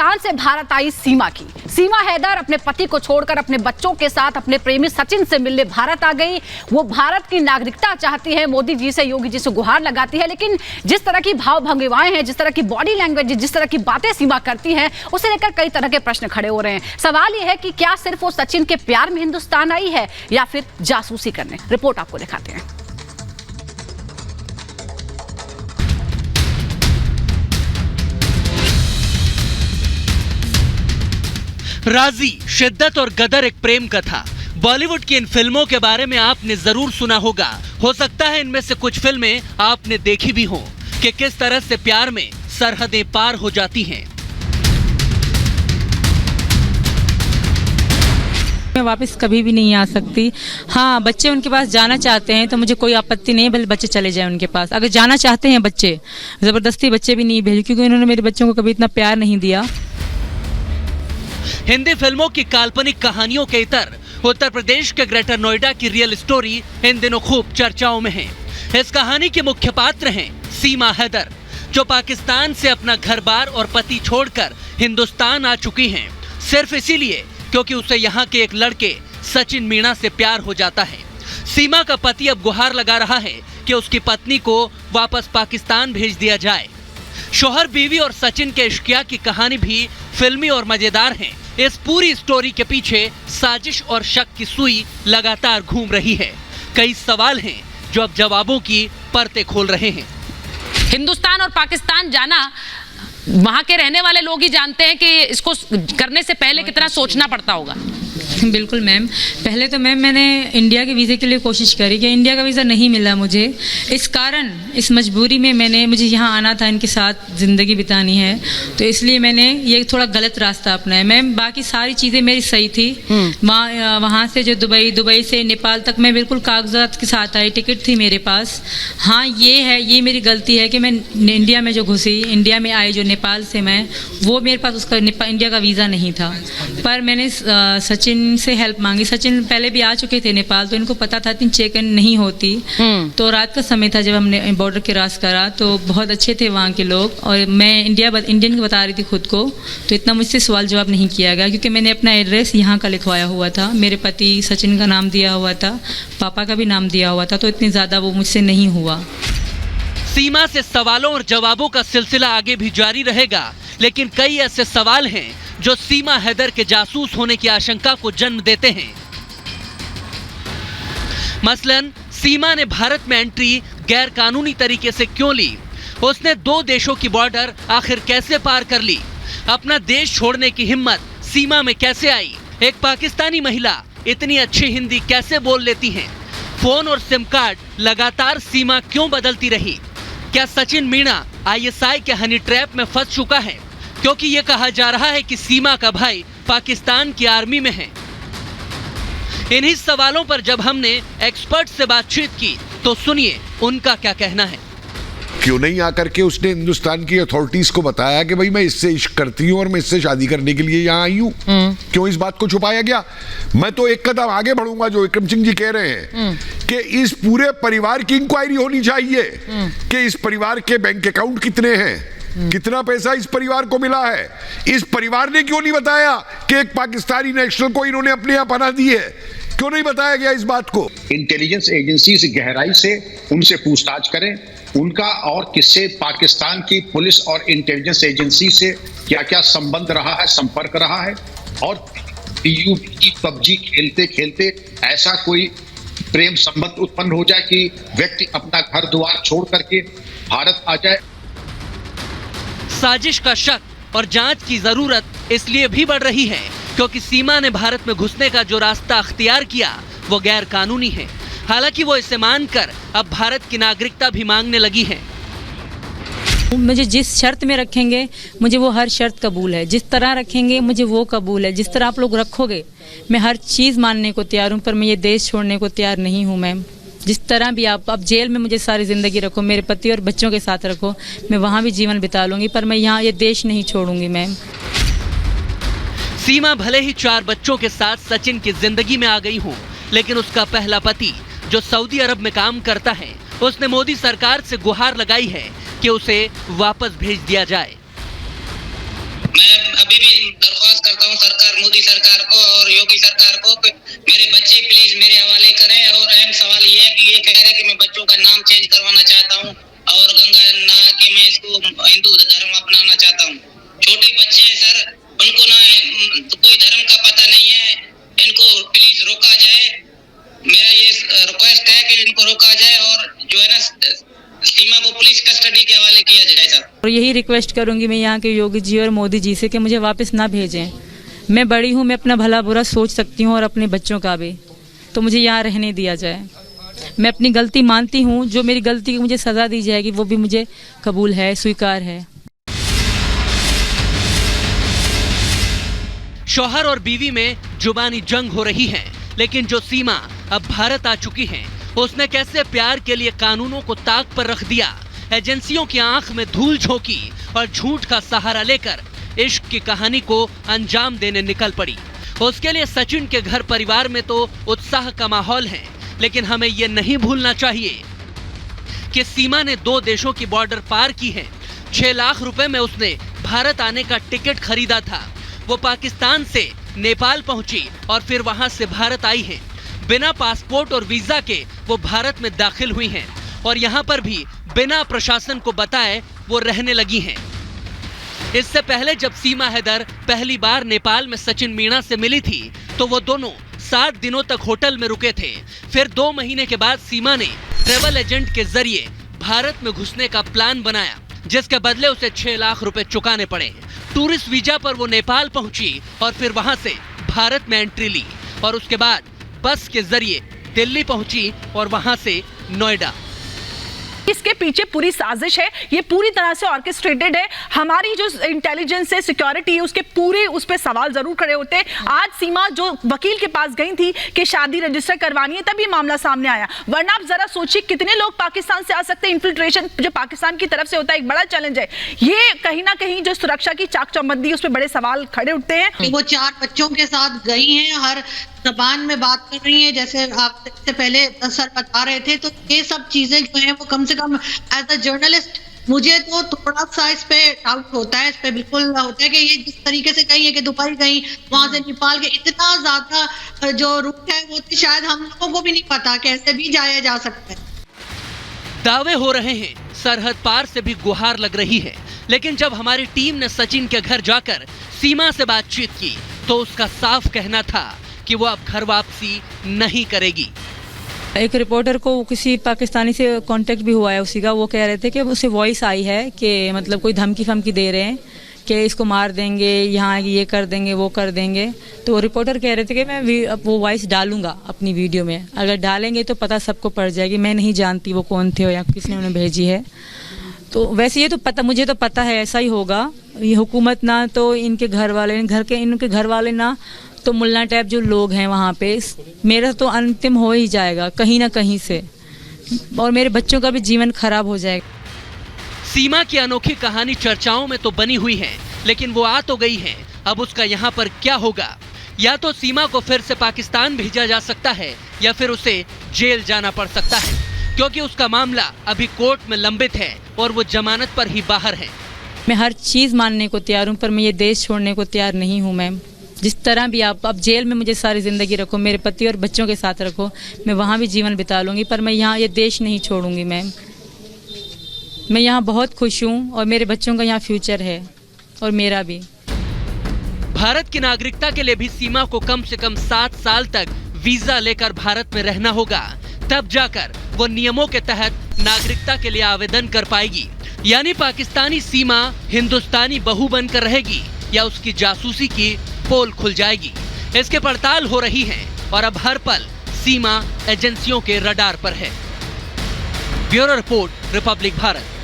पाकिस्तान से भारत आई सीमा की। सीमा हैदर अपने पति को छोड़कर अपने बच्चों के साथ अपने प्रेमी सचिन से मिलने भारत आ गई। वो भारत की नागरिकता चाहती है, मोदी जी से, योगी जी से गुहार लगाती है, लेकिन जिस तरह की भाव भंगिमाएं हैं, जिस तरह की बॉडी लैंग्वेज, जिस तरह की बातें सीमा करती हैं, उसे लेकर कई तरह के प्रश्न खड़े हो रहे हैं। सवाल यह है कि क्या सिर्फ वो सचिन के प्यार में हिंदुस्तान आई है या फिर जासूसी करने। रिपोर्ट आपको दिखाते हैं। राजी, शिद्दत और गदर एक प्रेम कथा। बॉलीवुड की इन फिल्मों के बारे में आपने जरूर सुना होगा। हो सकता है इनमें से कुछ फिल्में आपने देखी भी हों कि किस तरह से प्यार में सरहदें पार हो जाती हैं। मैं वापस कभी भी नहीं आ सकती। हाँ, बच्चे उनके पास जाना चाहते हैं तो मुझे कोई आपत्ति नहीं है, भले बच्चे चले जाएं उनके पास। अगर जाना चाहते हैं बच्चे, जबरदस्ती बच्चे भी नहीं भेजे, क्योंकि उन्होंने मेरे बच्चों को कभी इतना प्यार नहीं दिया। हिंदी फिल्मों की काल्पनिक कहानियों के इतर उत्तर प्रदेश के ग्रेटर नोएडा की रियल स्टोरी इन दिनों खूब चर्चाओं में है। इस कहानी के मुख्य पात्र हैं सीमा हैदर, जो पाकिस्तान से अपना घर-बार और पति छोड़कर हिंदुस्तान आ चुकी हैं, सिर्फ इसीलिए क्योंकि उसे यहाँ के एक लड़के सचिन मीणा से प्यार हो जाता है। सीमा का पति अब गुहार लगा रहा है कि उसकी पत्नी को वापस पाकिस्तान भेज दिया जाए। शौहर, बीवी और सचिन के इश्किया की कहानी भी फिल्मी और मजेदार है। इस पूरी स्टोरी के पीछे साजिश और शक की सुई लगातार घूम रही है। कई सवाल हैं जो अब जवाबों की परतें खोल रहे हैं। हिंदुस्तान और पाकिस्तान जाना वहां के रहने वाले लोग ही जानते हैं कि इसको करने से पहले कितना सोचना पड़ता होगा। बिल्कुल मैम, पहले तो मैम मैंने इंडिया के वीज़े के लिए कोशिश करी कि इंडिया का वीज़ा नहीं मिला मुझे। इस कारण, इस मजबूरी में मुझे यहाँ आना था, इनके साथ ज़िंदगी बितानी है, तो इसलिए मैंने ये थोड़ा गलत रास्ता अपनाया। मैम बाकी सारी चीज़ें मेरी सही थी। वहाँ से जो दुबई से नेपाल तक मैं बिल्कुल कागजात के साथ आई, टिकट थी मेरे पास। हाँ, ये मेरी गलती है कि मैं इंडिया में जो घुसी, इंडिया में आई जो नेपाल से मैं, वो मेरे पास उसका इंडिया का वीज़ा नहीं था। पर मैंने सचिन से हेल्प मांगी। सचिन पहले भी आ चुके थे नेपाल, तो इनको पता था इतनी चेक इन नहीं होती। तो रात का समय था जब हमने बॉर्डर क्रॉस करा, तो बहुत अच्छे थे वहाँ के लोग, और मैं इंडियन बता रही थी खुद को, तो इतना मुझसे सवाल जवाब नहीं किया गया, क्योंकि मैंने अपना एड्रेस यहाँ का लिखवाया हुआ था, मेरे पति सचिन का नाम दिया हुआ था, पापा का भी नाम दिया हुआ था, तो इतनी ज़्यादा वो मुझसे नहीं हुआ। सीमा से सवालों और जवाबों का सिलसिला आगे भी जारी रहेगा, लेकिन कई ऐसे सवाल हैं जो सीमा हैदर के जासूस होने की आशंका को जन्म देते हैं। मसलन, सीमा ने भारत में एंट्री गैर कानूनी तरीके से क्यों ली? उसने 2 देशों की बॉर्डर आखिर कैसे पार कर ली? अपना देश छोड़ने की हिम्मत सीमा में कैसे आई? एक पाकिस्तानी महिला इतनी अच्छी हिंदी कैसे बोल लेती हैं? फोन और सिम कार्ड लगातार सीमा क्यों बदलती रही? क्या सचिन मीणा ISI के हनी ट्रैप में फंस चुका है? क्योंकि ये कहा जा रहा है कि सीमा का भाई पाकिस्तान की आर्मी में है। इन्हीं सवालों पर जब हमने एक्सपर्ट से बातचीत की, तो सुनिए उनका क्या कहना है। क्यों नहीं आकर के उसने हिंदुस्तान की अथॉरिटीज को बताया कि भाई मैं इससे इश्क करती हूँ और मैं इससे शादी करने के लिए यहाँ आई हूँ? क्यों इस बात को छुपाया गया? मैं तो एक कदम आगे बढ़ूंगा, जो विक्रम सिंह जी कह रहे हैं कि इस पूरे परिवार की इंक्वायरी होनी चाहिए कि इस परिवार के बैंक अकाउंट कितने हैं, कितना पैसा इस परिवार को मिला है। इस परिवार ने क्यों नहीं बताया कि एक पाकिस्तानी नेशनल को इन्होंने अपने यहाँ पनाह दी है? क्यों नहीं बताया गया इस बात को? इंटेलिजेंस एजेंसी से गहराई से उनसे पूछताछ करें, उनका और किससे पाकिस्तान की पुलिस और इंटेलिजेंस एजेंसी से क्या क्या संबंध रहा है, संपर्क रहा है, और PUBG खेलते खेलते ऐसा कोई प्रेम संबंध उत्पन्न हो जाए कि व्यक्ति अपना घर द्वार छोड़ करके भारत आ जाए। साजिश का शक और जांच की जरूरत इसलिए भी बढ़ रही है क्योंकि सीमा ने भारत में घुसने का जो रास्ता अख्तियार किया वो गैर कानूनी है। हालांकि वो इसे मानकर अब भारत की नागरिकता भी मांगने लगी है। मुझे जिस शर्त में रखेंगे मुझे वो हर शर्त कबूल है, जिस तरह रखेंगे मुझे वो कबूल है, जिस तरह आप लोग रखोगे मैं हर चीज़ मानने को तैयार हूँ, पर मैं ये देश छोड़ने को तैयार नहीं हूँ मैम। जिस तरह भी आप अब जेल में मुझे सारी ज़िंदगी रखो, मेरे पति और बच्चों के साथ रखो, मैं वहाँ भी जीवन बिता लूँगी, पर मैं यहाँ ये देश नहीं छोड़ूंगी मैम। सीमा भले ही 4 बच्चों के साथ सचिन की जिंदगी में आ गई हो, लेकिन उसका पहला पति जो सऊदी अरब में काम करता है, उसने मोदी सरकार से गुहार लगाई है कि उसे वापस भेज दिया जाए। मैं अभी भी दरख्वास्त करता हूं सरकार, मोदी सरकार को और योगी सरकार को कि मेरे बच्चे प्लीज मेरे हवाले करें। और अहम सवाल ये है कि ये कह रहे कि मैं बच्चों का नाम चेंज करवाना चाहता हूं और गंगा नहा के मैं इसको हिंदू धर्म अपनाना चाहता हूं। छोटे बच्चे हैं सर, उनको ना कोई धर्म का पता नहीं है, इनको प्लीज रोका जाए। मेरा ये रिक्वेस्ट है कि इनको रोका जाए और जो है ना सीमा को पुलिस कस्टडी के हवाले किया जाए सर। और यही रिक्वेस्ट करूंगी मैं यहाँ के योगी जी और मोदी जी से कि मुझे वापस ना भेजें। मैं बड़ी हूँ, मैं अपना भला बुरा सोच सकती हूँ और अपने बच्चों का भी, तो मुझे यहाँ रहने दिया जाए। मैं अपनी गलती मानती हूँ, जो मेरी गलती की मुझे सज़ा दी जाएगी वो भी मुझे कबूल है, स्वीकार है। शौहर और बीवी में जुबानी जंग हो रही है, लेकिन जो सीमा अब भारत आ चुकी है, उसने कैसे प्यार के लिए कानूनों को ताक पर रख दिया, एजेंसियों की आंख में धूल झोंकी और झूठ का सहारा लेकर इश्क की कहानी को अंजाम देने निकल पड़ी। उसके लिए सचिन के घर परिवार में तो उत्साह का माहौल है, लेकिन हमें ये नहीं भूलना चाहिए कि सीमा ने 2 देशों की बॉर्डर पार की है। 6 लाख रुपए में उसने भारत आने का टिकट खरीदा था। वो पाकिस्तान से नेपाल पहुंची और फिर वहां से भारत आई है। बिना पासपोर्ट और वीजा के वो भारत में दाखिल हुई हैं और यहाँ पर भी बिना प्रशासन को बताए वो रहने लगी हैं। इससे पहले जब सीमा हैदर पहली बार नेपाल में सचिन मीणा से मिली थी तो वो दोनों 7 दिनों तक होटल में रुके थे। फिर 2 महीने के बाद सीमा ने ट्रेवल एजेंट के जरिए भारत में घुसने का प्लान बनाया, जिसके बदले उसे 6 लाख रुपए चुकाने पड़े। टूरिस्ट वीजा पर वो नेपाल पहुंची और फिर वहां से भारत में एंट्री ली और उसके बाद बस के जरिए दिल्ली पहुंची और वहां से नोएडा। इसके पीछे पूरी साजिश है, ये पूरी तरह से ऑर्केस्ट्रेटेड है। हमारी जो इंटेलिजेंस है, सिक्योरिटी है, उसके पूरे उस पर सवाल जरूर खड़े होते हैं। आज सीमा जो वकील के पास गई थी कि शादी रजिस्टर करवानी है, तब ये मामला सामने आया, वरना आप जरा सोचिए कितने लोग पाकिस्तान से आ सकते हैं। इन्फिल्ट्रेशन जो पाकिस्तान की तरफ से होता है एक बड़ा चैलेंज है। ये कहीं ना कहीं जो सुरक्षा की चाक चौबंदी, उस पर बड़े सवाल खड़े उठते हैं। वो 4 बच्चों के साथ गई हैं, हर जबान में बात कर रही है, जैसे आप से पहले सर बता रहे थे। तो ये सब चीजें जो है वो कम से कम एज अ जर्नलिस्ट मुझे तो थोड़ा सा इस पे डाउट होता है, इस पे बिल्कुल होता है कि ये जिस तरीके से कही है कि दुबई गई, वहां से नेपाल के, इतना ज्यादा जो रूट है वो तो शायद हम लोगों को भी नहीं पता कैसे भी जाया जा सकता है। दावे हो रहे हैं, सरहद पार से भी गुहार लग रही है, लेकिन जब हमारी टीम ने सचिन के घर जाकर सीमा से बातचीत की तो उसका साफ कहना था कि वो अब घर वापसी नहीं करेगी। एक रिपोर्टर को किसी पाकिस्तानी से कांटेक्ट भी हुआ है उसी का, वो कह रहे थे कि उसे वॉइस आई है कि मतलब कोई धमकी फमकी दे रहे हैं कि इसको मार देंगे, यहाँ ये कर देंगे, वो कर देंगे। तो रिपोर्टर कह रहे थे कि मैं वो वॉइस डालूंगा अपनी वीडियो में, अगर डालेंगे तो पता सबको पड़ जाएगी। मैं नहीं जानती वो कौन थे या किसने उन्हें भेजी है। तो वैसे ये तो पता, मुझे तो पता है ऐसा ही होगा। ये हुकूमत ना तो इनके घर वाले, इनके घर वाले ना तो मुल्ला टाइप जो लोग हैं वहाँ पे, मेरा तो अंतिम हो ही जाएगा कहीं ना कहीं से, और मेरे बच्चों का भी जीवन खराब हो जाएगा। सीमा की अनोखी कहानी चर्चाओं में तो बनी हुई है, लेकिन वो आ तो गई है। अब उसका यहाँ पर क्या होगा? या तो सीमा को फिर से पाकिस्तान भेजा जा सकता है या फिर उसे जेल जाना पड़ सकता है, क्योंकि उसका मामला अभी कोर्ट में लंबित है और वो जमानत पर ही बाहर है। मैं हर चीज़ मानने को तैयार हूँ, पर मैं ये देश छोड़ने को तैयार नहीं हूँ मैम। जिस तरह भी आप अब जेल में मुझे सारी ज़िंदगी रखो, मेरे पति और बच्चों के साथ रखो, मैं वहाँ भी जीवन बिता लूँगी, पर मैं यहाँ ये देश नहीं छोड़ूंगी मैम। मैं यहाँ बहुत खुश हूँ और मेरे बच्चों का यहाँ फ्यूचर है और मेरा भी। भारत की नागरिकता के लिए भी सीमा को कम से कम 7 साल तक वीजा लेकर भारत में रहना होगा, तब जाकर वो नियमों के तहत नागरिकता के लिए आवेदन कर पाएगी। यानी पाकिस्तानी सीमा हिंदुस्तानी बहू बनकर रहेगी या उसकी जासूसी की पोल खुल जाएगी। इसके पड़ताल हो रही है और अब हर पल सीमा एजेंसियों के रडार पर है। Bureau report, Republic Bharat.